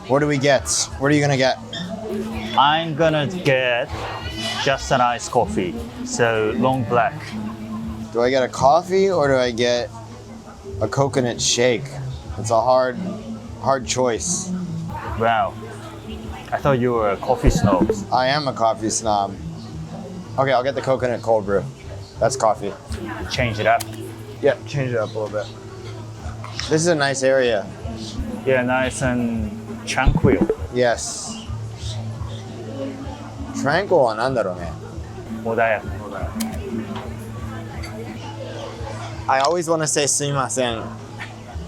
What do we get? What are you gonna get? I'm gonna get just an iced coffee, so long black. Do I get a coffee or do I get a coconut shake? It's a hard choice. Wow, I thought you were a coffee snob. I am a coffee snob. Okay, I'll get the coconut cold brew. That's coffee. Change it up. Yeah, change it up a little bit. This is a nice area. Yeah, nice and tranquil. Yes. Tranquil は何だろうね。穏やか。I always want to say すいません.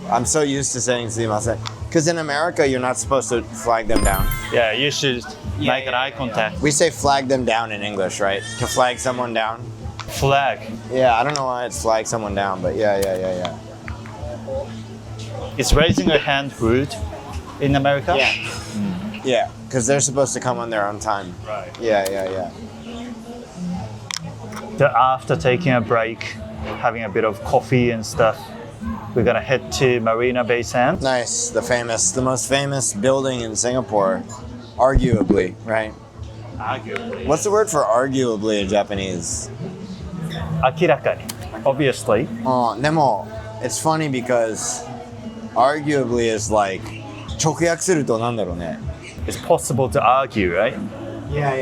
I'm so used to saying すいません. Because in America, you're not supposed to flag them down. Yeah, you should make an eye contact. We say flag them down in English, right? To flag someone down. Flag. Yeah, I don't know why it's flag someone down, but yeah. Is raising a hand rude in America? Yeah. Yeah, because they're supposed to come on their own time. Right. Yeah. So after taking a break, having a bit of coffee and stuff, we're gonna head to Marina Bay Sands. Nice. The most famous building in Singapore, arguably, right? Arguably. What's the word for arguably in Japanese? 明らかに. Obviously. でも it's funny because arguably is like 直訳するとなんだろうね. It's possible to argue, right? Yeah.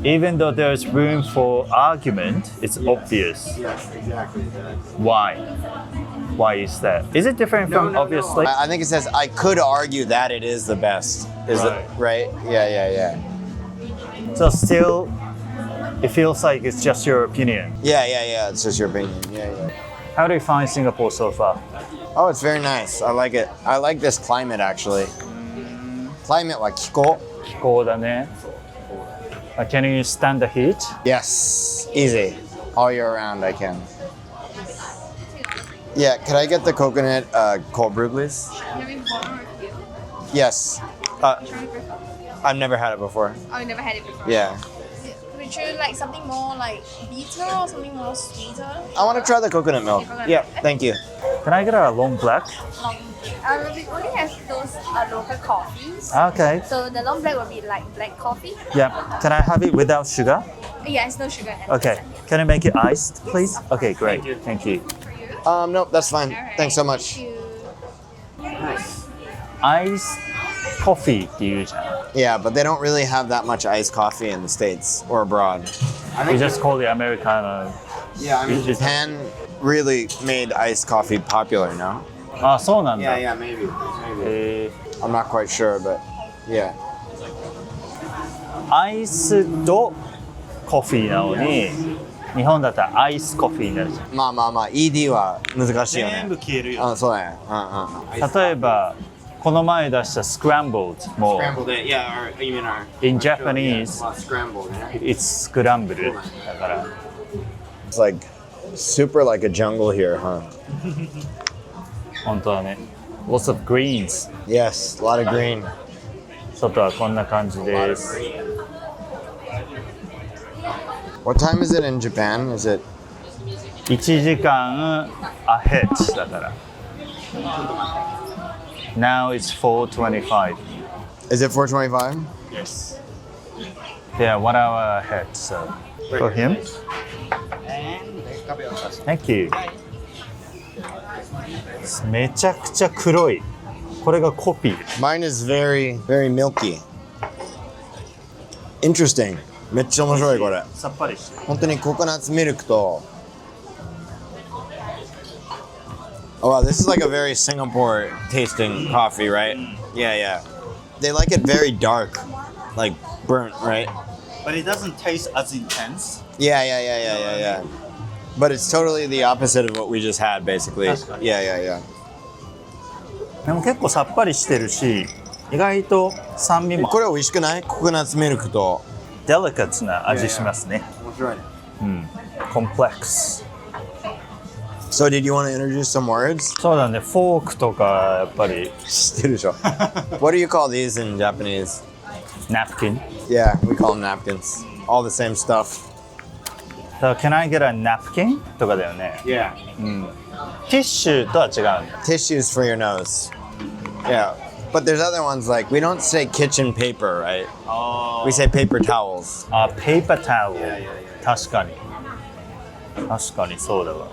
Even though there's room for argument, it's obvious. Yes, exactly. Why? Why is that? Is it different from obviously? I think it says I could argue that it is the best. Is Right. it right? Yeah. So still, it feels like it's just your opinion. Yeah. It's just your opinion. Yeah. How do you find Singapore so far? Oh, it's very nice. I like it. I like this climate actually. Climate は気候? 気候だね。Can you stand the heat? Yes, easy. All year round I can. Yeah, could I get the coconut cold brew, please? Yes. I've never had it before. Oh, you never had it before? Yeah. Would you like something more like bitter or something more sweeter? I want to try the coconut milk. Yeah, thank you. Can I get a long black? We only have those local coffees. Okay. So the long black will be like black coffee. Yeah. Can I have it without sugar? Yes, no sugar. Okay. Can I make it iced, please? Okay, great. Thank you. Nope, that's fine. Alright, Thanks so much. thank you. Iced coffee って言うじゃん。Yeah, but they don't really have that much iced coffee in the States or abroad. We just call it Americano. Yeah, I mean, Japan really made iced coffee popular, no? あ、そうなんだ。maybe. I'm I'm not quite sure, but yeah. アイスドコフィーなのに、日本だったらアイスコフィーになるじゃん。まあ、ED は難しいよね。全部消えるよ。そうだね。例えば、この前出したスクランブルも、Scrambled it, yeah, or you mean our... in Japanese, scrambled, yeah. it's スクランブルだから。It's like super like a jungle here, huh? 本当だね。Lots of greens. Yes, a lot of green. 外はこんな感じです。What time is it in Japan? Is it... 1時間 ahead だから。Now it's 4:25. Is it 4:25? Yes. Yeah, 1 hour ahead. So for him. Thank you. めちゃくちゃ黒い。これがコピー。Mine is very milky. Interesting. めっちゃ面白いこれ。さっぱりしてる。本当にココナッツミルクと。Oh wow, this is like a very Singapore tasting coffee, right? Yeah. They like it very dark, like burnt, right? But it doesn't taste as intense. Yeah. But it's totally the opposite of what we just had, basically. Yeah. でも結構さっぱりしてるし、意外と酸味もこれ美味しくない？ココナッツミルクと。デリカツな味しますね。面白いね。コンプレックス。So did you want to introduce some words? そうだね、フォークとかやっぱり。知ってるでしょ。What do you call these in Japanese? Napkin. Yeah, we call them napkins. All the same stuff. So can I get a napkin? とかだよね。Yeah. ティッシュとは違うんだ。 Tissues for your nose. Yeah. But there's other ones like we don't say kitchen paper, right? We say paper towels. あ、ペーパータオル。確かに。確かにそうだわ。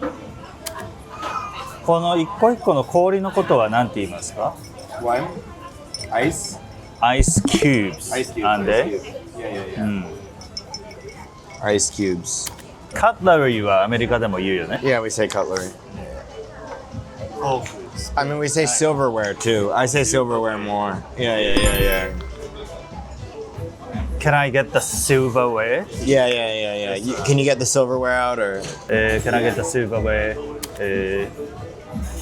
この一個一個の氷のことは何て言いますか？ What? Ice? Ice cubes. Ice cubes. なんで？ Ice cubes. カッラリーはアメリカでも言うよね。Yeah, we say cutlery. I mean, we say silverware too. I say silverware more. Yeah. Can I get the silverware? Yeah. Can you get the silverware out or? Can I get the silverware?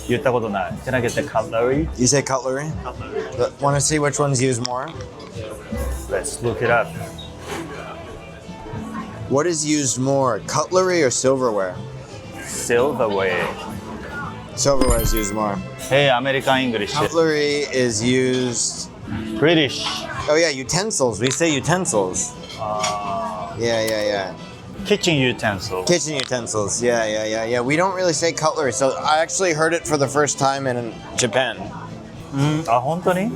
言ったことない。Can I get the cutlery? You say cutlery? Want to see which ones use more? Let's look it up. What is used more, cutlery or silverware? Silverware. Silverware is used more. Hey, American English. Cutlery is used. British. Oh yeah, utensils. We say utensils. Yeah. Kitchen utensils. Kitchen utensils. Yeah. We don't really say cutlery. So I actually heard it for the first time in Japan. あ、本当に？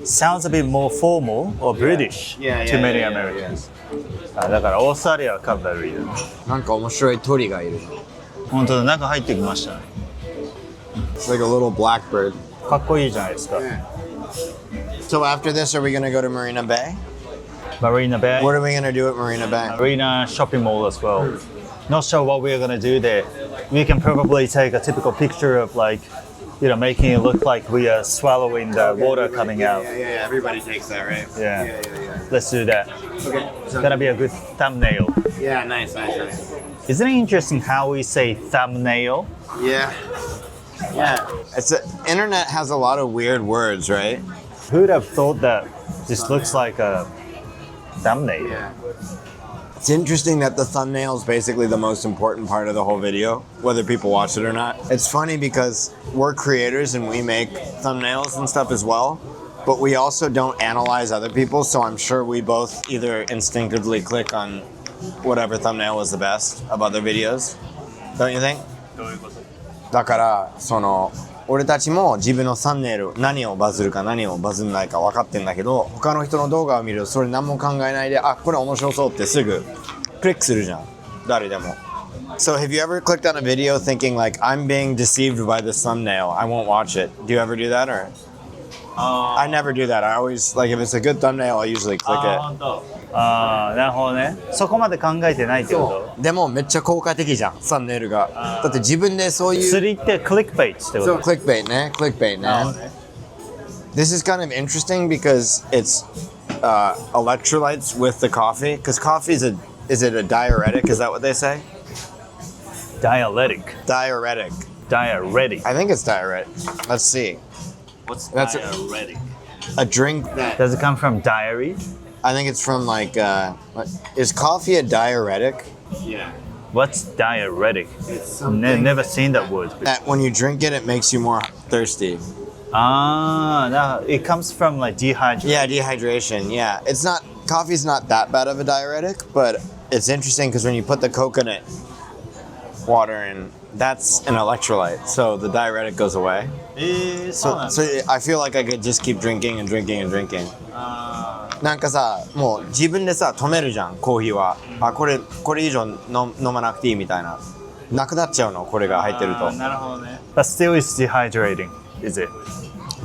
Sounds a bit more formal or British to many Americans. あ、だからオーストラリアはカッラリーだ。なんか面白い鳥がいる。本当だ、中入ってきましたね。It's like a little blackbird. かっこいいじゃないですか。So after this, are we gonna go to Marina Bay? Marina Bay. What are we gonna do at Marina Bay? Marina shopping mall as well. Not sure what we're gonna do there. We can probably take a typical picture of like, making it look like we are swallowing the water coming out. Yeah. Everybody takes that, right? Yeah. Let's do that. Okay. It's gonna be a good thumbnail. Yeah, nice. Isn't it interesting how we say thumbnail? Yeah. Internet has a lot of weird words, right? Who'd have thought that this looks like a thumbnail? Yeah. It's interesting that the thumbnail is basically the most important part of the whole video, whether people watch it or not. It's funny because we're creators and we make thumbnails and stuff as well, but we also don't analyze other people, so I'm sure we both either instinctively click on whatever thumbnail was the best of other videos. Don't you think? だから俺たちも自分のサムネイル何をバズるか何をバズんないか分かってんだけど、他の人の動画を見るとそれ何も考えないで、あ、これ面白そうってすぐクリックするじゃん、誰でも。So have you ever clicked on a video thinking like I'm being deceived by this thumbnail, I won't watch it? Do you ever do that or? I never do that. I always like if it's a good thumbnail, I usually click it. ああ、なるほどね。そこまで考えてないってこと？でもめっちゃ効果的じゃん、サムネイルが。だって自分でそういう。釣りってクリックベイトってこと？そう、クリックベイトね、クリックベイトね。This is kind of interesting because it's electrolytes with the coffee. Because coffee is it a diuretic? Is that what they say? Diuretic. Diuretic. I think it's diuretic. Let's see. What's That's diuretic? A drink that. Does it come from diary? I think it's from like. Is coffee a diuretic? Yeah. What's diuretic? Never seen that word before. That when you drink it, it makes you more thirsty. No, it comes from like dehydration. Yeah, dehydration. Yeah, it's not. Coffee's not that bad of a diuretic, but it's interesting because when you put the coconut water in, that's an electrolyte, so the diuretic goes away. So I feel like I could just keep drinking and drinking and drinking. なんかさ、もう自分でさ止めるじゃん、コーヒーは。あ、これ以上飲まなくていいみたいな。なくなっちゃうの、これが入ってると。なるほどね。But still it's dehydrating, is it?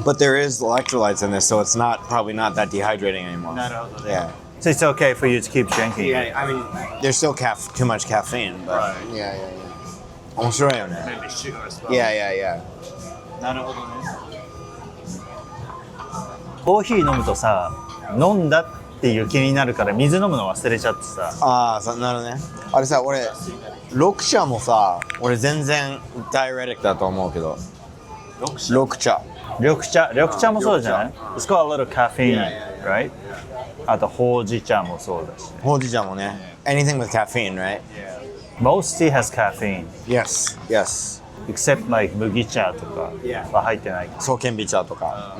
But there is electrolytes in this, so it's probably not that dehydrating anymore. なるほどね。Yeah. So it's okay for you to keep drinking. Yeah, I mean, there's still too much caffeine, but yeah. 面白いよね。Maybe sugar as well. Yeah. なるほどね。コーヒー飲むとさ、飲んだっていう気になるから水飲むの忘れちゃってさ。ああ、なるほどね。あれさ、俺緑茶もさ、俺全然ダイュレティックだと思うけど。緑茶もそうじゃない？ It's got a little caffeine, right? あとほうじ茶もそうだし。ほうじ茶もね。Anything with caffeine, right? Most tea has caffeine. Yes. Except like 麦茶とかは入ってない。爽健美茶とか。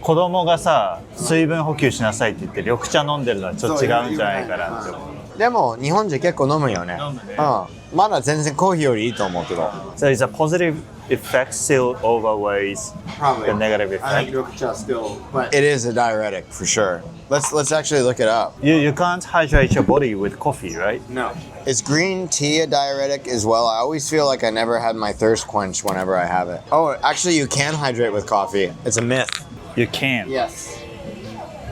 子供がさ、水分補給しなさいって言って緑茶飲んでるのはちょっと違うんじゃないかなって思う。でも日本人結構飲むよね。まだ全然コーヒーよりいいと思うけど。So it's a positive effect still overweighs Probably. the negative I think effect. Rokucha still, but it is a diuretic for sure. Let's actually look it up. You can't hydrate your body with coffee, right? No. Is green tea a diuretic as well? I always feel like I never had my thirst quenched whenever I have it. Oh, actually, you can hydrate with coffee. It's a myth. You can. Yes.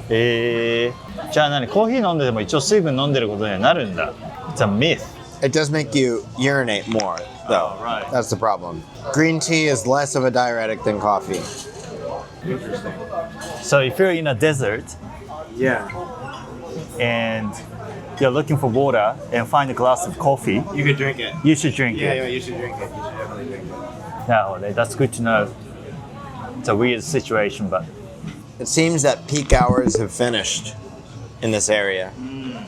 じゃあ何コーヒー飲んでても一応水分飲んでることにはなるんだ。It's a myth. It does make you urinate more, though. Oh, right. That's the problem. Green tea is less of a diuretic than coffee. So if you're in a desert Yeah. and you're looking for water and find a glass of coffee, You could drink it. you should drink it. You should drink it. You should definitely drink it. なるほどね。That's good to know. It's a weird situation, but It seems that peak hours have finished in this area.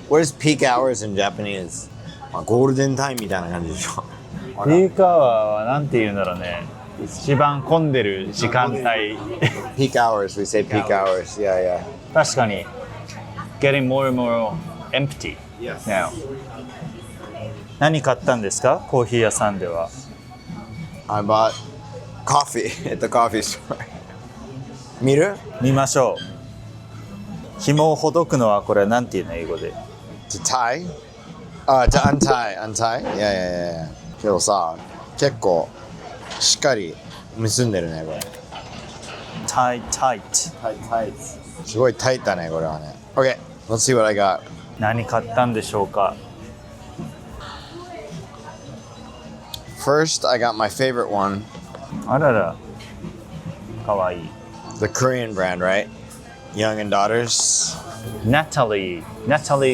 What is peak hours in Japanese? ゴールデンタイムみたいな感じでしょ。ピークアワーはなんて言うんだろうね。一番混んでる時間帯。Peak hours, we say peak hours. Yeah, yeah. 確かに。Getting more and more empty Yes. now. 何買ったんですかコーヒー屋さんでは。I bought coffee at the coffee store. 見る？見ましょう。紐をほどくのはこれなんていうの英語で。To tie? To untie. Untie? Yeah. けどさ、結構しっかり結んでるね、これ。tight. Tight. すごいタイトだね、これはね。Okay, let's see what I got. 何買ったんでしょうか。First, I got my favorite one, あらら。かわいい。the Korean brand, right? Young and Daughters. Natalie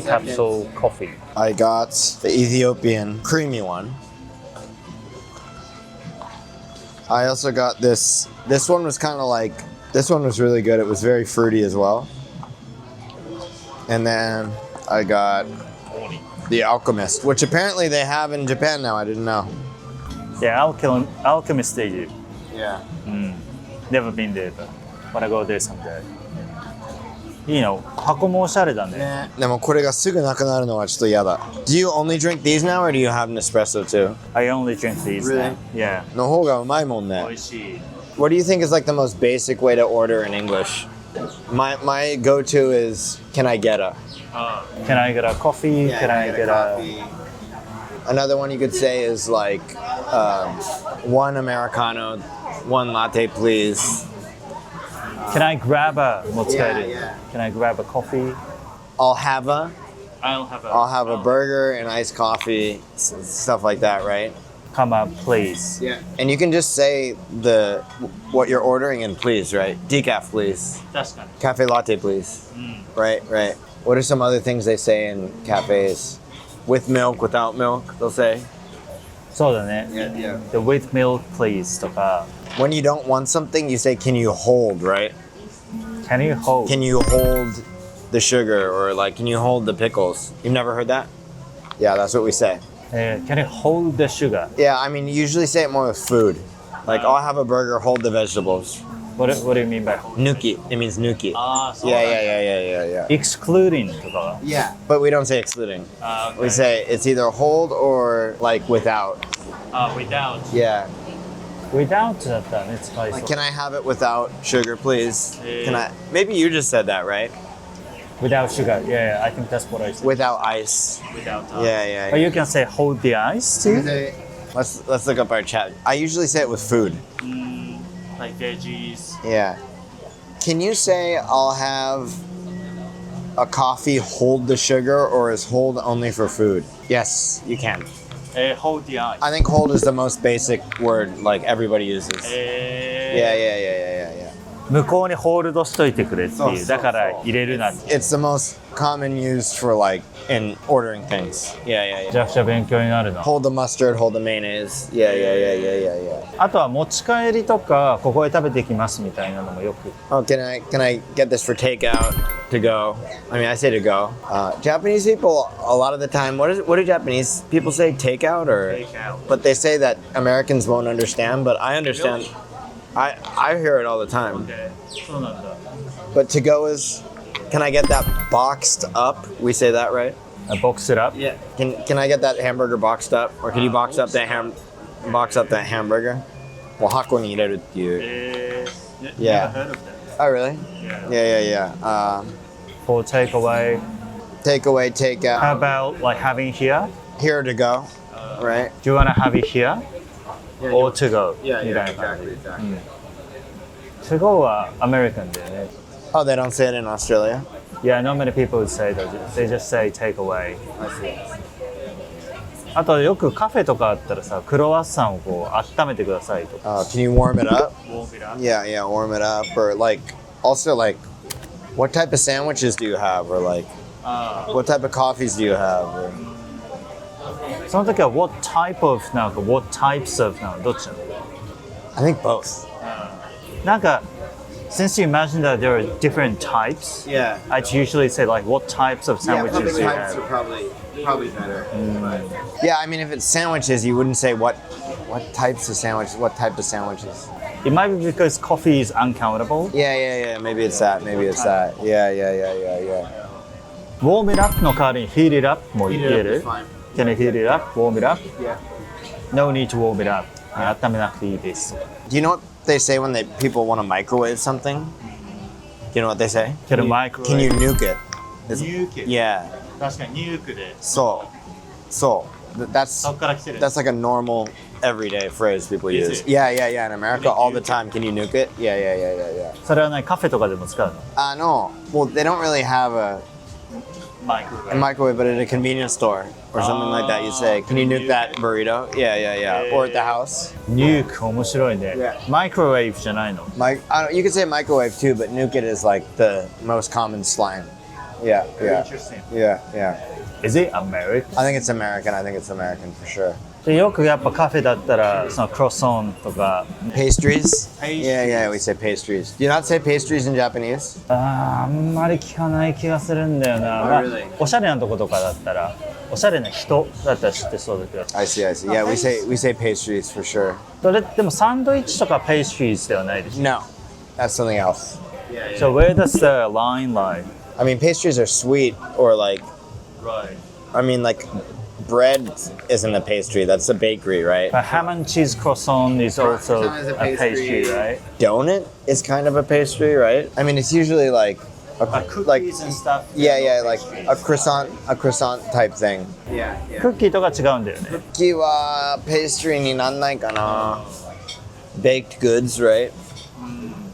capsule coffee. I got the Ethiopian creamy one. I also got this. This one was kind of like, this one was really good. It was very fruity as well. And then I got the Alchemist, which apparently they have in Japan now. I didn't know. Yeah, Alchemist they do. Yeah. Never been there, but wanna go there someday. いいの箱もおしゃれだね。でもこれがすぐなくなるのはちょっと嫌だ。Do you only drink these now, or do you have an espresso too? I only drink these now. Yeah. の方がうまいもんね。美味しい。What do you think is like the most basic way to order in English? My go-to is, can I get a? Can I get a coffee? Can I get a Another one you could say is like, one Americano, one latte, please. Can I grab a も使える。Yeah. Can I grab a coffee? I'll have a I'll have a burger and iced coffee, stuff like that, right? Come up, please. Yeah. And you can just say what you're ordering in please, right? Decaf, please. 確かに。 Cafe latte, please. Right. What are some other things they say in cafes? With milk, without milk, they'll say. そうだね。Yeah. The with milk, please とか。When you don't want something, you say, can you hold, right? Can you hold? Can you hold the sugar, or like, can you hold the pickles? You've never heard that? Yeah, that's what we say. Can you hold the sugar? Yeah, I mean, you usually say it more with food. Like, I'll have a burger, hold the vegetables. What do you mean by hold? Nuki. It means nuki. Yeah. Excluding とかは。Yeah. But we don't say excluding. We say it's either hold or like without. Without. Yeah. Without だったらね、使いそう。 Like, can I have it without sugar, please? Can I? Maybe you just said that, right? Without sugar. Yeah, I think that's what I said. Without ice. Without. Yeah. But you can say hold the ice too. Let's look up our chat. I usually say it with food. Like veggies. Yeah. Can you say I'll have a coffee, hold the sugar, or is hold only for food? Yes, you can. Hold the ice. I think hold is the most basic word like everybody uses. Yeah. 向こうにホールドしといてくれっていう。だから入れるなんて。 It's the most common used for like in ordering things. Yeah. めちゃくちゃ勉強になるな。 Hold the mustard, hold the mayonnaise. Yeah. あとは持ち帰りとかここへ食べてきますみたいなのもよく。 Oh, can I get this for takeout, to go? I mean, I say to go. Japanese people, a lot of the time, what do Japanese people say? Takeout or? Takeout. But they say that Americans won't understand, but I understand. I hear it all the time. そうなんだ。 But to go is, can I get that boxed up? We say that, right? Box it up. Yeah. Can I get that hamburger boxed up, or can you box up that hamburger? を箱に入れるっていう。Yeah. Yeah. Never heard of that. Oh, really? Yeah. Yeah. For takeaway. Takeaway, take How out. about like having here? Here to go, right? Do you want to have it here or to go? exactly. To go は American だよね。Oh, they don't say it in Australia? Yeah, not many people would say that. They just say takeaway. あとよくカフェとかあったらさ、クロワッサンをこう温めてくださいとか。Can you warm it up? Warm it up. Yeah, warm it up. Or like, also like, what type of sandwiches do you have? Or like, what type of coffees do you have? Or... その時は what type of なんか what types of なんかどっちなの？ I think both. なんか since you imagine that there are different types, Yeah. I'd usually say like what types of sandwiches do you have? Probably better. Yeah, I mean, if it's sandwiches, you wouldn't say what types of sandwiches, what type of sandwiches. It might be because coffee is uncountable. Yeah. Maybe it's that. Yeah. Warm it up の代わりに heat it up も言える？ Can you heat it up? Warm it up? Yeah. No need to warm it up. 温めなくていいです。Do you know what they say when people want to microwave something? Do you know what they say? Can you microwave? Can you nuke it? Nuke it? Yeah. 確かにニュークで。So that's そっから来てる。 that's like a normal everyday phrase people Is use. it? Yeah. In America, Can you all the nuke time. Can you nuke it? Yeah. それはねカフェとかでも使うの？ No. Well, they don't really have a Microwave. microwave, but at a convenience store or something like that, you say, "Can you nuke that burrito?" Yeah. Or at the house. ニューク面白いね。Yeah. マイクロウェーブじゃないの？ You could say microwave too, but nuke it is like the most common slang. Yeah. Interesting. Yeah. Is it American? I think it's American for sure. でよくやっぱカフェだったらそのクロッソンとか Pastries? Pastries. Yeah, we say pastries. Do you not say pastries in Japanese? あんまり聞かない気がするんだよな。まあ really? おしゃれなとことかだったらおしゃれな人だったら知ってそうだけど。 I see. Yeah, we say pastries for sure. それでもサンドイッチとかペーストリーズではないでしょ。 No, that's something else. So where does the line lie? I mean, pastries are sweet or like, Right. I mean, like bread isn't a pastry. That's a bakery, right? But ham and cheese croissant is also Croissant is a a pastry, pastry. right? Donut is kind of a pastry, right? I mean, it's usually like Cookies and stuff. like a croissant type thing. Yeah. クッキーとか違うんだよね。クッキーはペーストリーになんないかな。Baked goods, right?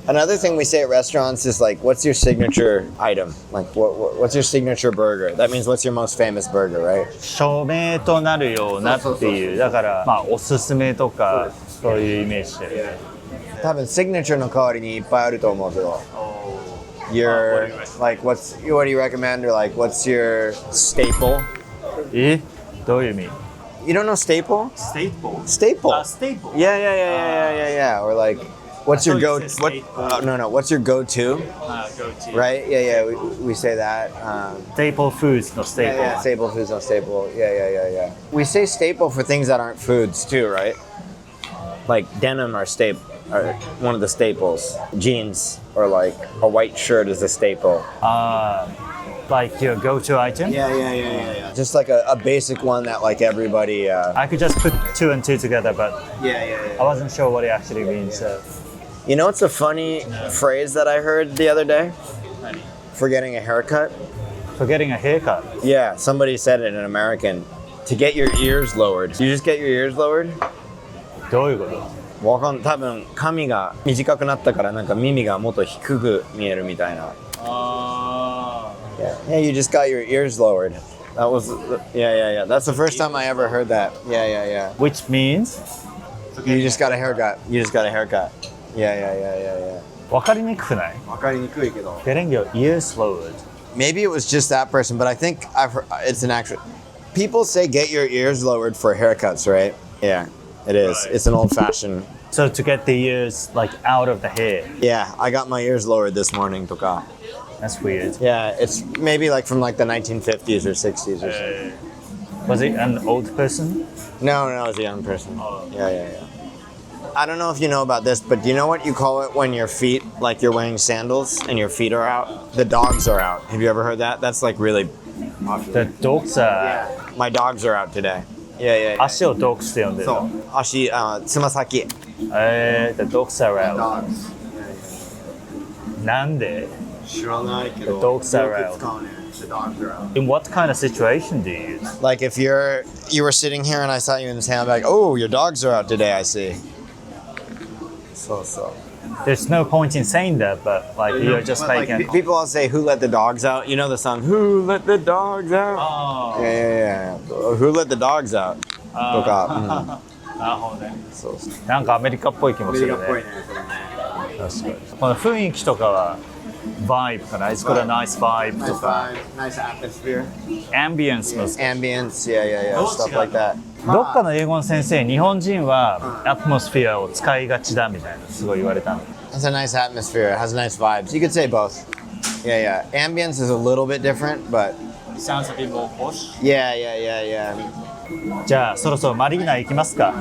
Another thing we say at restaurants is like, what's your signature item? Like, what's your signature burger? That means what's your most famous burger, right? 署名となるようなっていう。だからまあおすすめとかそういうイメージで。多分 signature の代わりにいっぱいあると思うけど。Your like what do you recommend or like what's your staple? どういう意味？ You don't know staple? Staple. Staple. Staple. Yeah. Or like, what's your go? No. What's your go-to? Go-to. Right? Yeah. We say that. Staple foods の staple. Yeah. Staple foods, no staple. Yeah. We say staple for things that aren't foods too, right? Like denim are one of the staples. Jeans or like a white shirt is a staple. Like your go-to item? Yeah. Just like a basic one that like everybody. I could just put two and two together, but I wasn't sure what it actually means. So. You know, it's a funny phrase that I heard the other day. For getting a haircut. For getting a haircut? Yeah, somebody said it in American. To get your ears lowered. You just get your ears lowered? どういうこと？多分髪が短くなったからなんか耳がもっと低く見えるみたいな。Yeah, you just got your ears lowered. That was, yeah. That's the first time I ever heard that. Yeah. Which means? You just got a haircut. Yeah. わかりにくくない？わかりにくいけど。 Getting your ears lowered. Maybe it was just that person, but I think it's an actual. People say get your ears lowered for haircuts, right? Yeah, it is. Right. It's an old-fashioned. So to get the ears like out of the hair. Yeah, I got my ears lowered this morning, とか. That's weird. Yeah, it's maybe like from like the 1950s or 60s or something. Was it an old person? No, it was a young person. Oh. Yeah. I don't know if you know about this, but do you know what you call it when your feet, like you're wearing sandals and your feet are out? The dogs are out. Have you ever heard that? That's like really popular. The dogs are. My dogs are out today. Yeah, yeah. 足を dogs って呼んでるの。足、つま先。the dogs are out. Dogs. なんで知らないけど。 The dogs are out. The dogs are out. In what kind of situation do you use? Like if you were sitting here and I saw you in the town, like, oh, your dogs are out today, I see. So. There's no point in saying that, but like you're just making. People all say, who let the dogs out? You know the song, who let the dogs out? Oh. Yeah. Who let the dogs out? とか、なるほどね。そう。なんかアメリカっぽい気もするね。ね、それね。確かに。この雰囲気とかは vibe かな。It's got a nice vibe とか。Nice atmosphere. Ambience も好き。 Ambience, yeah. Stuff like that. どっかの英語の先生、日本人はアトモスフィアを使いがちだみたいなすごい言われたの。It's a nice atmosphere. It has nice vibes. You could say both. Yeah. Ambience is a little bit different, but Sounds a bit more posh. yeah. じゃあそろそろマリーナ行きますか。